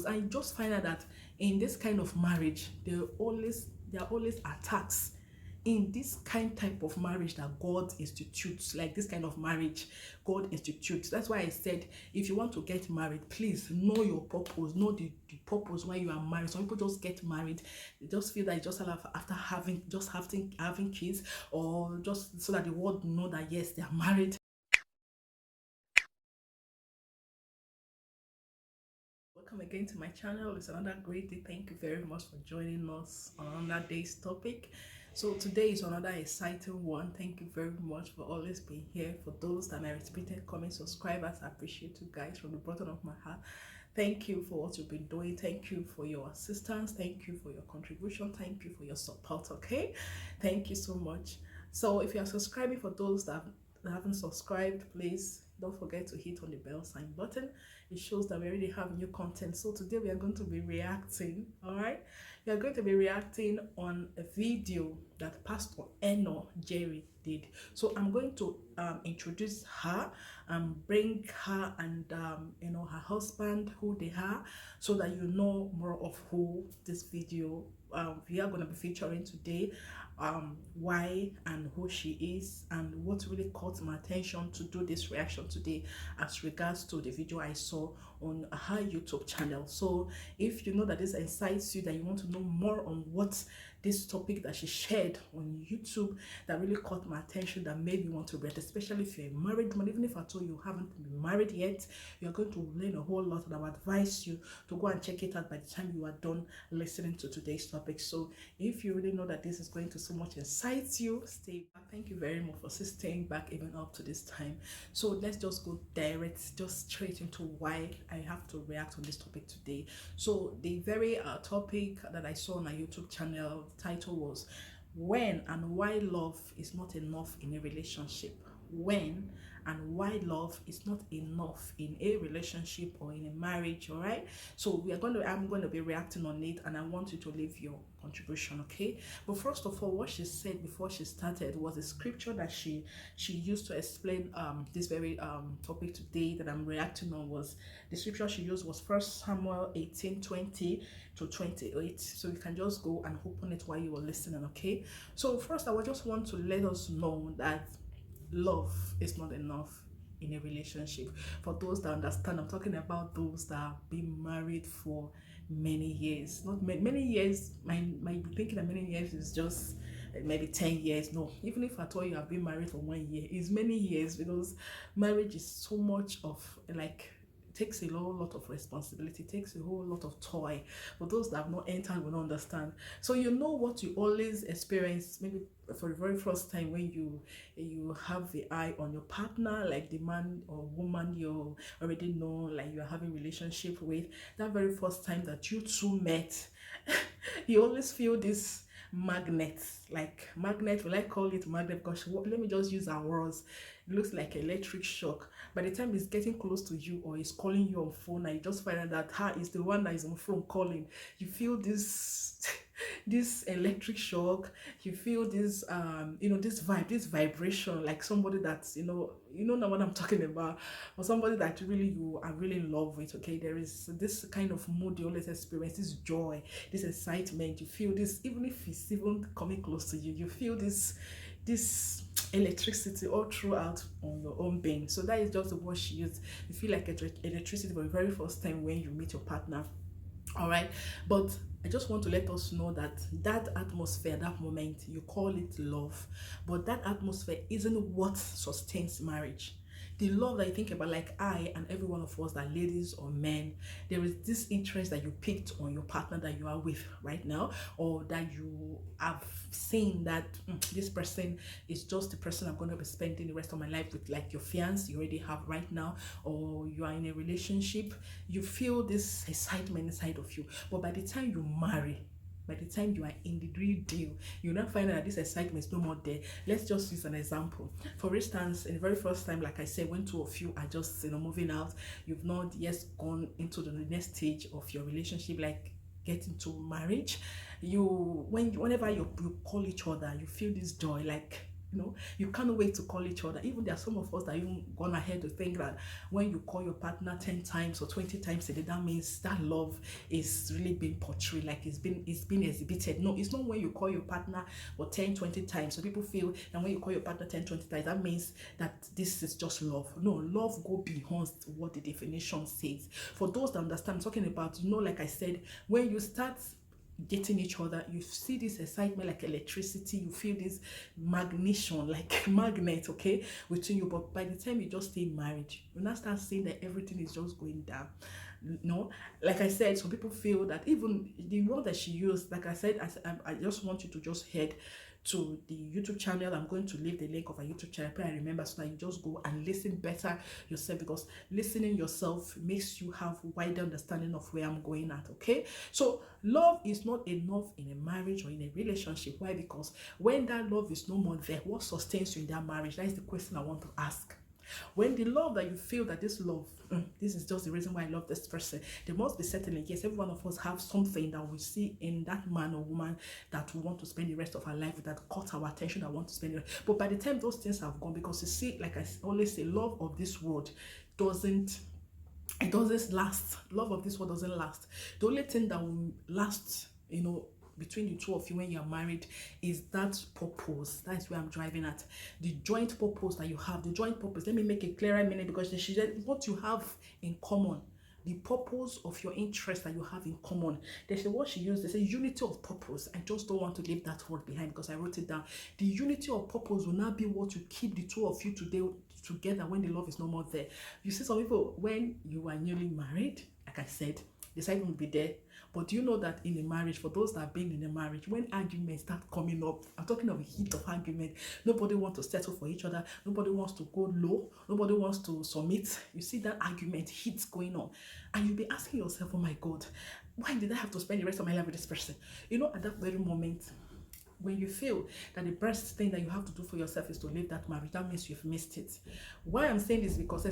I just find out that in this kind of marriage, there are always attacks in this kind type of marriage that God institutes, like this kind of marriage God institutes. That's why I said, if you want to get married, please know your purpose, know the purpose why you are married. Some people just get married, they just feel that it's just after having kids, or just so that the world know that yes, they are married. Welcome again to my channel. It's another great day. Thank you very much for joining us on another day's topic. So today is another exciting one. Thank you very much for always being here. For those that are repeated comment subscribers, I appreciate you guys from the bottom of my heart. Thank you for what you've been doing. Thank you for your assistance. Thank you for your contribution. Thank you for your support. Okay, thank you so much. So if you are subscribing, for those that haven't subscribed, please don't forget to hit on the bell sign button. It shows that we already have new content. So today we are going to be reacting. All right, we are going to be reacting on a video that Pastor ENO Jerry did. So I'm going to introduce her and bring her and her husband, who they are, so that you know more of who this video we are going to be featuring today, why and who she is, and what really caught my attention to do this reaction today as regards to the video I saw on her YouTube channel. So if you know that this excites you, that you want to know more on what this topic that she shared on YouTube that really caught my attention, that made me want to read, especially if you're a married man, even if at all you haven't been married yet, you're going to learn a whole lot, and I would advise you to go and check it out by the time you are done listening to today's topic. So if you really know that this is going to so much excite you, stay back. Thank you very much for staying back even up to this time. So let's just go direct, just straight into why I have to react on this topic today. So the very topic that I saw on my YouTube channel, the title was when and why love is not enough in a relationship. When and why love is not enough in a relationship or in a marriage. All right, so I'm going to be reacting on it, and I want you to leave your contribution. Okay, but first of all, what she said before she started was a scripture that she used to explain this very topic today that I'm reacting on. Was the scripture she used was 1 Samuel 18:20 to 28. So you can just go and open it while you were listening. Okay, so first I would just want to let us know that love is not enough in a relationship. For those that understand, I'm talking about those that have been married for many years. Not many years, might be thinking that many years is just maybe 10 years. No, even if at all you have been married for 1 year, it's many years, because marriage is so much of, like, takes a whole lot of responsibility, takes a whole lot of toil. For those that have not entered will not understand. So you know what you always experience, maybe for the very first time, when you have the eye on your partner, like the man or woman you already know, like you're having relationship with. That very first time that you two met, you always feel this magnet, like magnet. Will I call it magnet? Because let me just use our words. It looks like electric shock. By the time it's getting close to you, or is calling you on phone, and you just find out that her is the one that is on phone calling, you feel this this electric shock. You feel this this vibration, like somebody that's know what I'm talking about, or somebody that really you are really in love with. Okay, there is this kind of mood you always experience, this joy, this excitement. You feel this, even if it's even coming close to you, you feel this electricity all throughout on your own being. So that is just the word she used. You feel like electricity for the very first time when you meet your partner. All right, but I just want to let us know that that atmosphere, that moment, you call it love, but that atmosphere isn't what sustains marriage. The love that you think about, like I and every one of us, that ladies or men, there is this interest that you picked on your partner that you are with right now, or that you have seen that this person is just the person I'm going to be spending the rest of my life with, like your fiance you already have right now, or you are in a relationship. You feel this excitement inside of you, but by the time you marry, by the time you are in the real deal, you now find out that this excitement is no more there. Let's just use an example. For instance, in the very first time, like I said, when two of you are just moving out, you've not yet gone into the next stage of your relationship, like get into marriage. Whenever you call each other, you feel this joy, like You can't wait to call each other. Even there are some of us that even gone ahead to think that when you call your partner 10 times or 20 times a day, that means that love is really being portrayed, like it's been exhibited. No, it's not when you call your partner for 10, 20 times. So people feel that when you call your partner 10, 20 times, that means that this is just love. No, love go beyond what the definition says. For those that understand, I'm talking about, like I said, when you start getting each other, you see this excitement like electricity, you feel this magnetism like magnet, okay, between you. But by the time you just stay married, you now start seeing that everything is just going down. Like I said, some people feel that even the word that she used, like I said, I just want you to just head to the YouTube channel. I'm going to leave the link of a YouTube channel. I remember, so that you just go and listen better yourself, because listening yourself makes you have wider understanding of where I'm going at. Okay, so love is not enough in a marriage or in a relationship. Why? Because when that love is no more there, what sustains you in that marriage? That is the question I want to ask. When the love that you feel that this love, this is just the reason why I love this person, there must be certainly, yes, every one of us have something that we see in that man or woman that we want to spend the rest of our life with, that caught our attention, that want to spend it. But by the time those things have gone, because you see, like I always say, love of this world doesn't last. Love of this world doesn't last. The only thing that will last, between the two of you when you're married is that purpose. That's where I'm driving at. The joint purpose that you have, the joint purpose. Let me make it clearer meaning, because she said what you have in common, the purpose of your interest that you have in common. They say what she used, they say unity of purpose. I just don't want to leave that word behind because I wrote it down. The unity of purpose will not be what you keep the two of you together when the love is no more there. You see some people, when you are newly married, like I said, the excitement will be there. But do you know that in a marriage, for those that have been in a marriage, when arguments start coming up, I'm talking of a heat of argument, nobody wants to settle for each other, nobody wants to go low, nobody wants to submit. You see that argument, heat going on, and you'll be asking yourself, oh my God, why did I have to spend the rest of my life with this person? At that very moment, when you feel that the best thing that you have to do for yourself is to leave that marriage, that means you've missed it. Why I'm saying this, because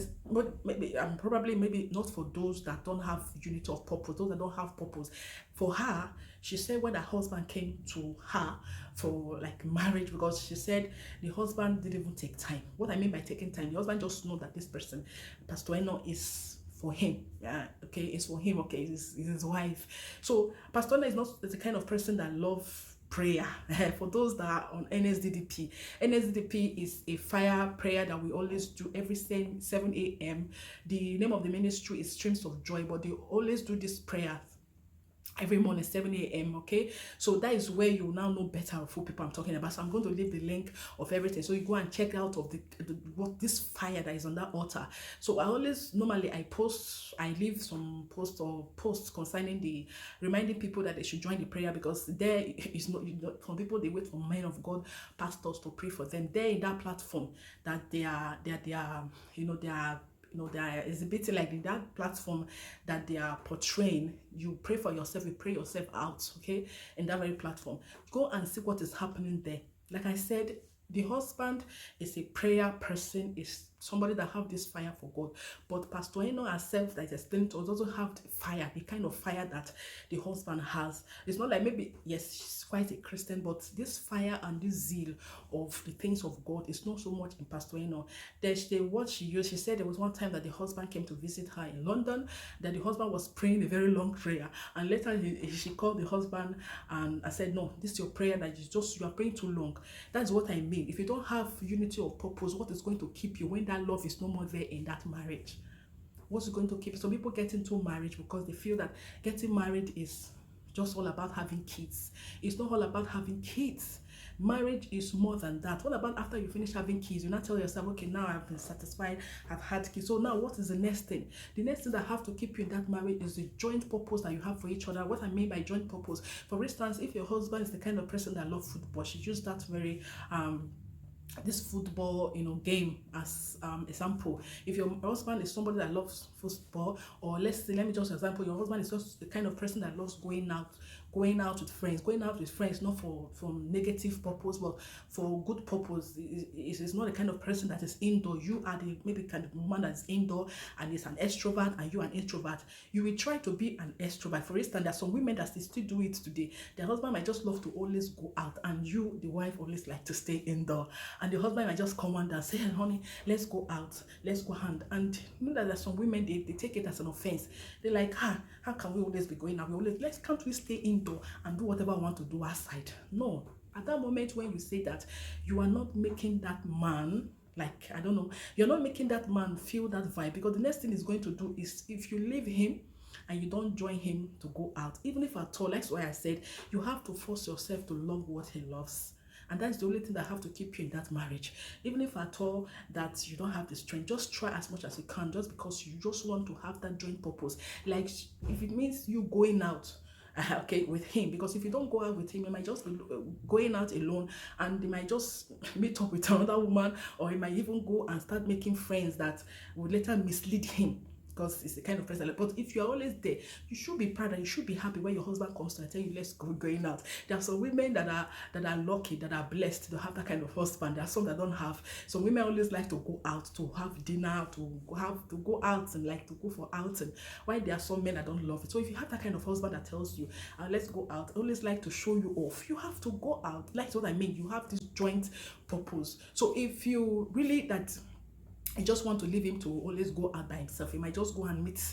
maybe not for those that don't have unity of purpose, those that don't have purpose. For her, she said when her husband came to her for like marriage, because she said the husband didn't even take time. What I mean by taking time, the husband just know that this person, Pastor ENO, is for him. Yeah, okay, it's for him. Okay, it's his wife. So Pastor ENO is not the kind of person that loves prayer. For those that are on NSDP is a fire prayer that we always do every 7 a.m. The name of the ministry is Streams of Joy, but they always do this prayer every morning 7 a.m. okay, so that is where you now know better of who people I'm talking about. So I'm going to leave the link of everything, so you go and check out of what this fire that is on that altar. So I always normally I leave some posts concerning the reminding people that they should join the prayer, because there is not, some people they wait for men of God, pastors to pray for them. There in that platform that they are exhibiting, like in that platform that they are portraying, you pray for yourself, you pray yourself out, okay, in that very platform. Go and see what is happening there. Like I said, the husband is a prayer person, is somebody that have this fire for God. But Pastor ENO herself, that is explained to us, also have the fire, the kind of fire that the husband has. It's not like, maybe, yes, she's quite a Christian, but this fire and this zeal of the things of God is not so much in Pastor ENO. What she used, she said there was one time that the husband came to visit her in London, that the husband was praying a very long prayer, and later she called the husband and I said, no, this is your prayer that you are praying too long. That's what I mean. If you don't have unity of purpose, what is going to keep you when that love is no more there in that marriage? What's going to keep you? Some people get into marriage because they feel that getting married is just all about having kids. It's not all about having kids. Marriage is more than that. What about after you finish having kids? You now tell yourself, okay, now I've been satisfied, I've had kids. So now what is the next thing? The next thing that have to keep you in that marriage is the joint purpose that you have for each other. What I mean by joint purpose, for instance, if your husband is the kind of person that loves football, she used that very this football game as example. If your husband is somebody that loves football, or let me just example, your husband is just the kind of person that loves going out with friends, not for negative purpose, but for good purpose. Is not the kind of person that is indoor. You are maybe kind of woman that's indoor and is an extrovert, and you are an introvert. You will try to be an extrovert. For instance, there are some women that still do it today. Their husband might just love to always go out, and you, the wife, always like to stay indoor. and the husband might just come on and say, hey, honey, let's go out, let's go hand. And you know that there's some women, they take it as an offense. They're like, how can we always be going out? Can't we stay indoor and do whatever we want to do outside? No. At that moment when you say that, you are not making that man, like, I don't know, you're not making that man feel that vibe, because the next thing he's going to do is, if you leave him and you don't join him to go out, even if at all, that's why I said you have to force yourself to love what he loves. And that's the only thing that have to keep you in that marriage. Even if at all that you don't have the strength, just try as much as you can, just because you just want to have that joint purpose. Like, if it means you going out, okay, with him, because if you don't go out with him, you might just be going out alone, and they might just meet up with another woman, or he might even go and start making friends that will later mislead him, because it's the kind of person. But if you're always there, you should be proud and you should be happy when your husband comes to and tell you, let's go going out. There are some women that are lucky, that are blessed to have that kind of husband. There are some that don't have. Some women always like to go out, to have dinner, to go out and like to go for outing. While there are some men that don't love it. So if you have that kind of husband that tells you, let's go out, always like to show you off, you have to go out. Like what I mean, you have this joint purpose. So if you really that you just want to leave him to always go out by himself, he might just go and meet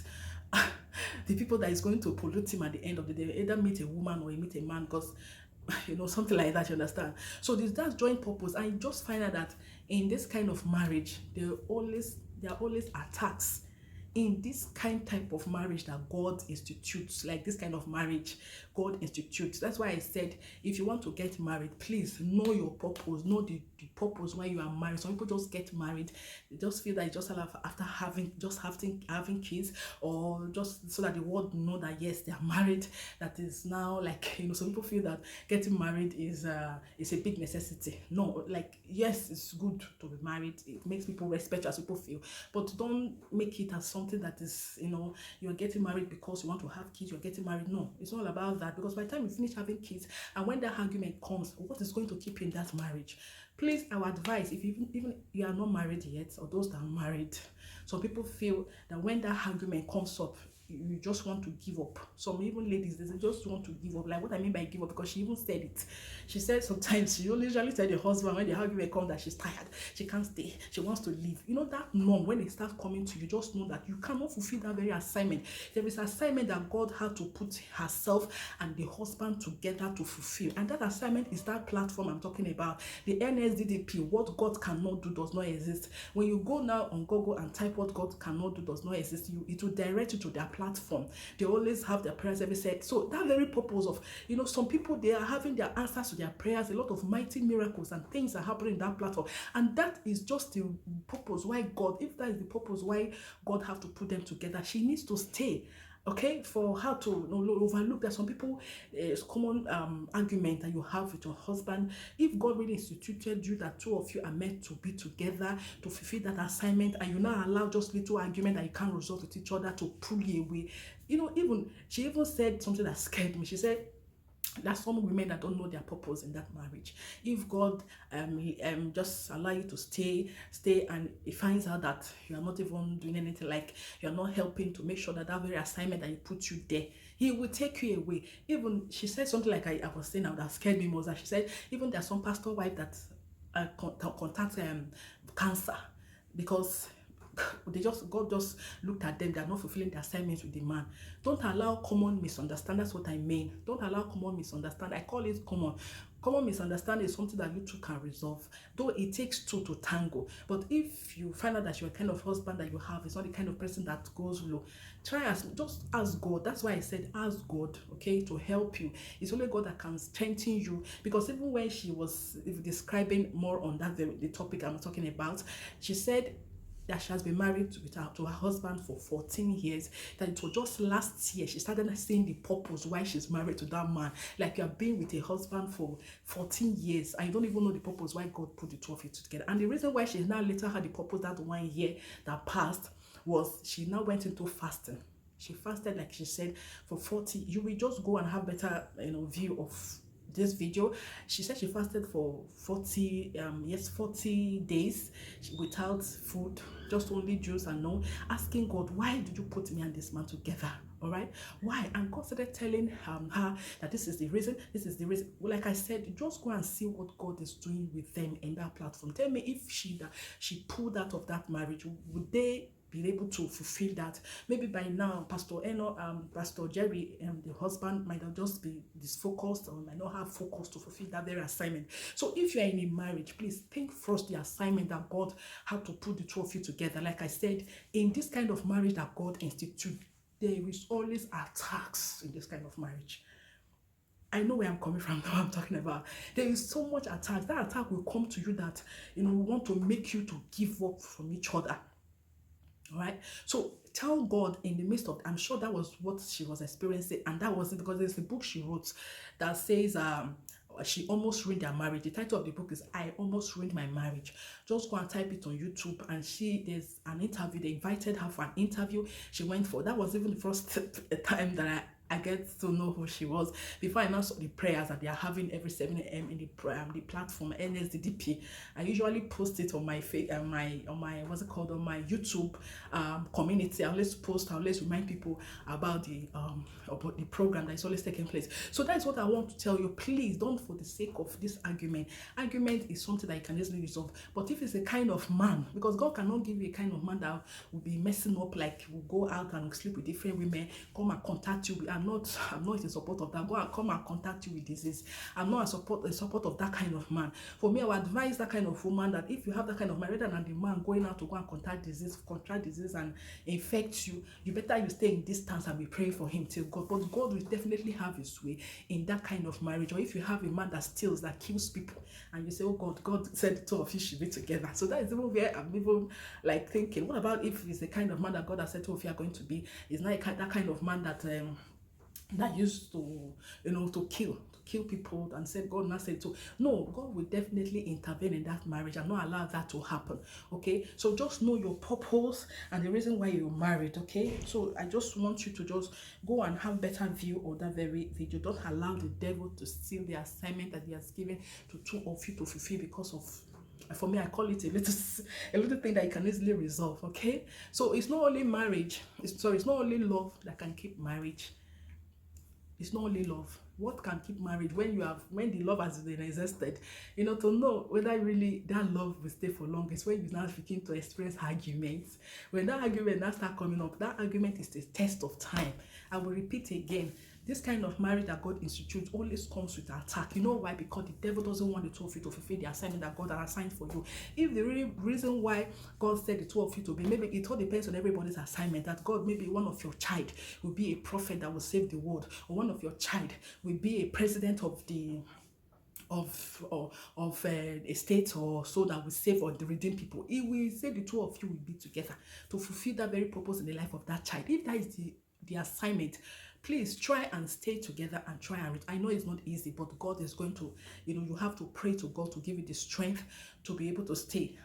the people that is going to pollute him at the end of the day. Either meet a woman or he meet a man, because something like that, you understand? So that's joint purpose. And you just find out that in this kind of marriage, there are always attacks. In this type of marriage that God institutes, like this kind of marriage God institutes. That's why I said, if you want to get married, please know your purpose, know the purpose why you are married. Some people just get married, they just feel that it's just after having kids, or just so that the world know that yes, they are married. That is now like, some people feel that getting married is a big necessity. No, like, yes, it's good to be married, it makes people respect you as people feel, but don't make it as something that is, you're getting married because you want to have kids, you're getting married. No, it's all about that, because by the time you finish having kids, and when that argument comes, what is going to keep you in that marriage? Please, our advice, if even you are not married yet, or those that are married, some people feel that when that argument comes up, you just want to give up. Some even ladies, they just want to give up. Like, what I mean by give up, because she even said it. She said sometimes she usually tell the husband when the argument comes that she's tired, she can't stay, she wants to leave. That norm, when it starts coming to you, just know that you cannot fulfill that very assignment. There is an assignment that God had to put herself and the husband together to fulfill, and that assignment is that platform I'm talking about, the NSDDP. What God cannot do does not exist. When you go now on Google and type what God cannot do does not exist, it will direct you to their platform. They always have their prayers every set. So that very purpose of, some people, they are having their answers to their prayers. A lot of mighty miracles and things are happening in that platform, and that is just the purpose why God, if that is the purpose why God have to put them together, she needs to stay. Okay, for her to overlook that. Some people, it's common argument that you have with your husband. If God really instituted you that two of you are meant to be together to fulfill that assignment, and you now allow just little argument that you can't resolve with each other to pull you away, she even said something that scared me. She said, there's some women that don't know their purpose in that marriage. If God just allow you to stay, and he finds out that you are not even doing anything, like you're not helping to make sure that very assignment that he put you there, he will take you away. Even she said something like I was saying now that scared me most, that she said even there's some pastor wife that contact cancer, because God just looked at them, they are not fulfilling their assignments with the man. Don't allow common misunderstanding. That's what I mean. Don't allow common misunderstanding. I call it common misunderstanding is something that you two can resolve, though it takes two to tango. But if you find out that your kind of husband that you have is not the kind of person that goes low, just ask God. That's why I said ask God, okay, to help you. It's only God that can strengthen you, because even when she was describing more on the topic I'm talking about, she said that she has been married to her husband for 14 years, that it was just last year she started seeing the purpose why she's married to that man. Like, you have been with a husband for 14 years and you don't even know the purpose why God put the two of you together. And the reason why she now later had the purpose that 1 year that passed was she now went into fasting. She fasted, like she said, for 40. You will just go and have better view of this video. She said she fasted for 40 days without food, just only juice and no, asking God, why did you put me and this man together? All right. Why? And God started telling her that this is the reason, this is the reason. Well, like I said, just go and see what God is doing with them in that platform. Tell me if she pulled out of that marriage, would they be able to fulfill that? Maybe by now, Pastor ENO, Pastor Jerry, the husband might not just be disfocused or might not have focus to fulfill that very assignment. So if you are in a marriage, please think first the assignment that God had to put the two of you together. Like I said, in this kind of marriage that God instituted, there is always attacks in this kind of marriage. I know where I'm coming from, what I'm talking about. There is so much attack. That attack will come to you that, want to make you to give up from each other. All right. So tell God in the midst of, I'm sure that was what she was experiencing, and that was it, because there's a book she wrote that says she almost ruined their marriage. The title of the book is I Almost Ruined My Marriage. Just go and type it on YouTube, and there's an interview. They invited her for an interview. She went for that. Was even the first time that I get to know who she was. Before I now saw the prayers that they are having every 7 a.m. in the platform NSDDP. I usually post it on my on my what's it called, on my YouTube community. I always remind people about the program that is always taking place. So that's what I want to tell you. Please don't, for the sake of this argument. Argument is something that you can easily resolve. But if it's a kind of man, because God cannot give you a kind of man that will be messing up, like will go out and sleep with different women, come and contact you. I'm not in support of that. Go and come and contact you with disease. I'm not in support of that kind of man. For me, I would advise that kind of woman that if you have that kind of man, rather than the man going out to go and contract disease and infect you, you better you stay in distance and be praying for him till God. But God will definitely have his way in that kind of marriage. Or if you have a man that steals, that kills people, and you say, oh God said the two of you should be together. So that is even where I'm even like thinking, what about if it's the kind of man that God has said two of you are going to be? It's not that kind of man that used to kill people, and said God not said so. No, God will definitely intervene in that marriage and not allow that to happen. Okay, so just know your purpose and the reason why you're married. Okay, so I just want you to just go and have better view of that very video. Don't allow the devil to steal the assignment that he has given to two of you to fulfill, because of, for me, I call it a little thing that you can easily resolve. Okay, so it's not only marriage, it's not only love that can keep marriage. It's not only love. What can keep marriage when the love has been exhausted? To know whether really that love will stay for long is when you now begin to experience arguments. When that argument now start coming up, that argument is the test of time. I will repeat again. This kind of marriage that God institutes always comes with attack. You know why? Because the devil doesn't want the two of you to fulfill the assignment that God has assigned for you. If the real reason why God said the two of you to be, maybe it all depends on everybody's assignment. That God, maybe one of your child will be a prophet that will save the world, or one of your child will be a president of a state or so that will save or redeem people. He will say the two of you will be together to fulfill that very purpose in the life of that child. If that is the assignment, please try and stay together and try and I know it's not easy, but God is going to, you have to pray to God to give you the strength to be able to stay.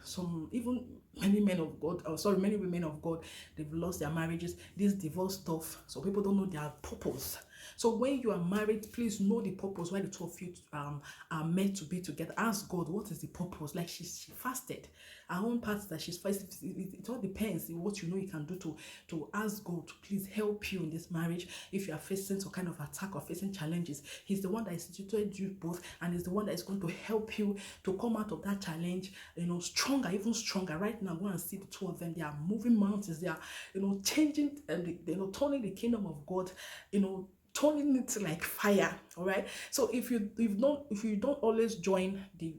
Even many men of God, many women of God, they've lost their marriages, this divorce stuff, so people don't know their purpose. So when you are married, please know the purpose why the two of you are meant to be together. Ask God, what is the purpose? Like she fasted. Her own part that she's fasted, it all depends on what you can do to ask God to please help you in this marriage. If you are facing some kind of attack or facing challenges, he's the one that instituted you both, and is the one that is going to help you to come out of that challenge, stronger, even stronger. Right now, go and see the two of them. They are moving mountains. They are, changing and turning the kingdom of God, turning it like fire. All right, so if you don't always join the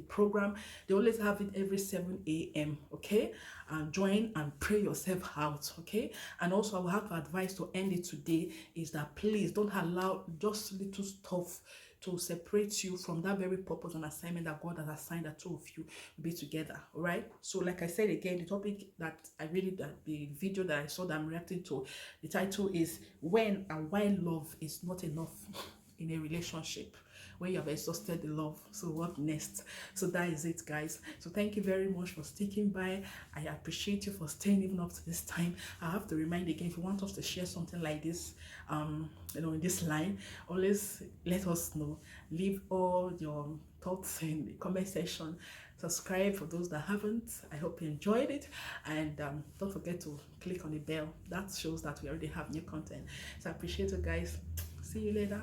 program, they always have it every 7 a.m. okay, and join and pray yourself out. Okay, and also I will have advice to end it today is that please don't allow just little stuff to separate you from that very purpose and assignment that God has assigned the two of you to be together. All right, so like I said again, the topic that the video that I saw that I'm reacting to, the title is when and why love is not enough in a relationship. When you have exhausted the love, so what next? So that is it, guys. So thank you very much for sticking by. I appreciate you for staying even up to this time. I have to remind again, if you want us to share something like this, in this line, always let us know. Leave all your thoughts in the comment section. subscribe for those that haven't. I hope you enjoyed it, and don't forget to click on the bell. That shows that we already have new content. So I appreciate you guys. See you later.